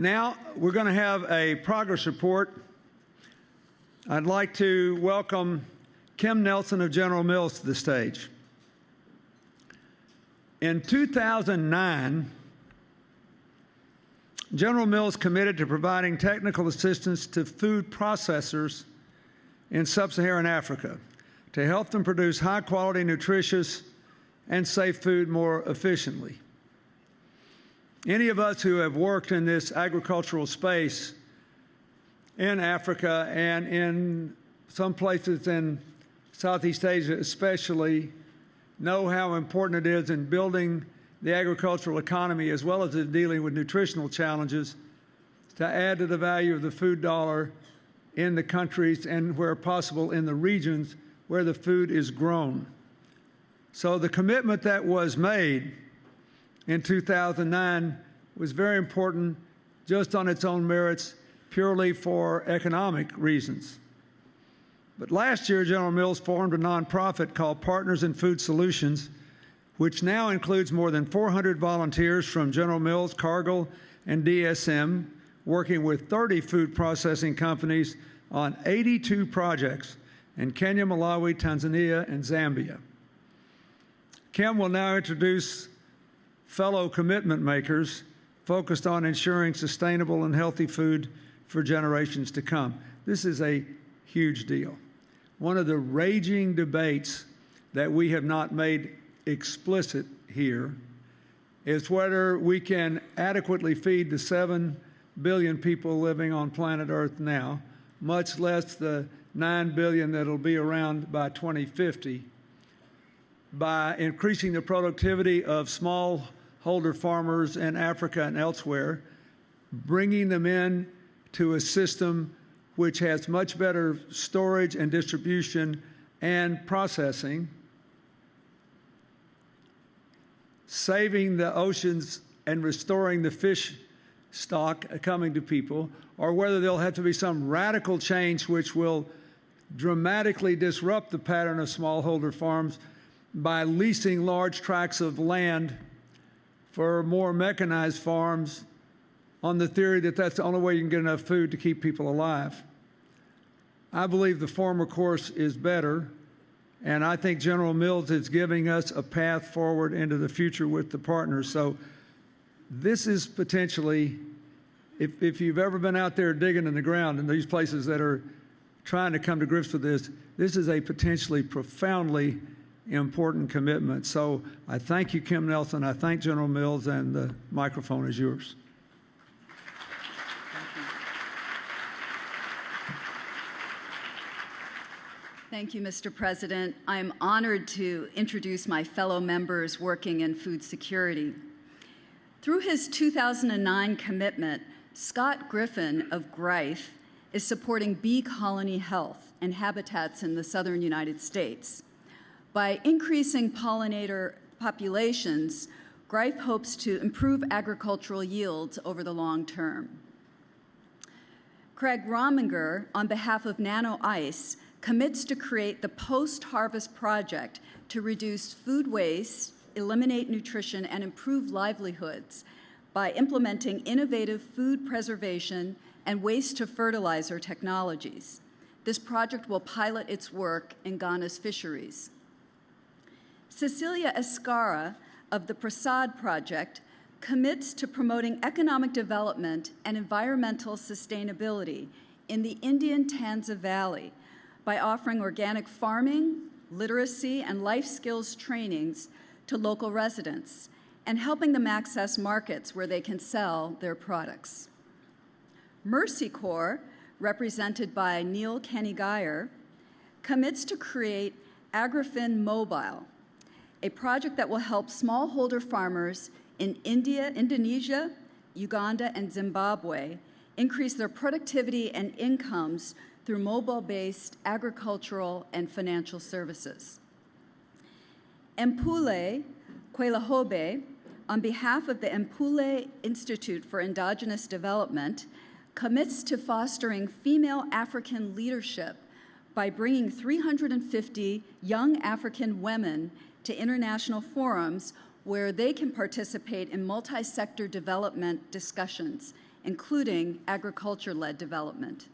Now we're going to have a progress report. I'd like to welcome Kim Nelson of General Mills to the stage. In 2009, General Mills committed to providing technical assistance to food processors in sub-Saharan Africa to help them produce high-quality, nutritious, and safe food more efficiently. Any of us who have worked in this agricultural space in Africa and in some places in Southeast Asia especially know how important it is in building the agricultural economy as well as in dealing with nutritional challenges to add to the value of the food dollar in the countries and, where possible, in the regions where the food is grown. So the commitment that was made in 2009 was very important just on its own merits, purely for economic reasons. But last year, General Mills formed a nonprofit called Partners in Food Solutions, which now includes more than 400 volunteers from General Mills, Cargill, and DSM, working with 30 food processing companies on 82 projects in Kenya, Malawi, Tanzania, and Zambia. Kim will now introduce fellow commitment makers focused on ensuring sustainable and healthy food for generations to come. This is a huge deal. One of the raging debates that we have not made explicit here is whether we can adequately feed the 7 billion people living on planet Earth now, much less the 9 billion that'll be around by 2050, by increasing the productivity of smallholder farmers in Africa and elsewhere, bringing them in to a system which has much better storage and distribution and processing, saving the oceans and restoring the fish stock coming to people, or whether there'll have to be some radical change which will dramatically disrupt the pattern of smallholder farms by leasing large tracts of land for more mechanized farms on the theory that that's the only way you can get enough food to keep people alive. I believe the former course is better, and I think General Mills is giving us a path forward into the future with the partners. So this is potentially, if you've ever been out there digging in the ground in these places that are trying to come to grips with this, this is a potentially profoundly important commitment. So I thank you, Kim Nelson. I thank General Mills, and the microphone is yours. Thank you, Mr. President. I'm honored to introduce my fellow members working in food security. Through his 2009 commitment, Scott Griffin of Greif is supporting bee colony health and habitats in the southern United States. By increasing pollinator populations, Greif hopes to improve agricultural yields over the long term. Craig Rominger, on behalf of NanoICE, commits to create the Post-Harvest Project to reduce food waste, eliminate nutrition, and improve livelihoods by implementing innovative food preservation and waste-to-fertilizer technologies. This project will pilot its work in Ghana's fisheries. Cecilia Escara of the PRASAD project commits to promoting economic development and environmental sustainability in the Indian Tanza Valley by offering organic farming, literacy, and life skills trainings to local residents and helping them access markets where they can sell their products. Mercy Corps, represented by Neil Kenny-Geyer, commits to create AgriFin Mobile, a project that will help smallholder farmers in India, Indonesia, Uganda, and Zimbabwe increase their productivity and incomes through mobile-based agricultural and financial services. MPULE Kwelahobe, on behalf of the MPULE Institute for Endogenous Development, commits to fostering female African leadership by bringing 350 young African women to international forums where they can participate in multi-sector development discussions including agriculture-led development.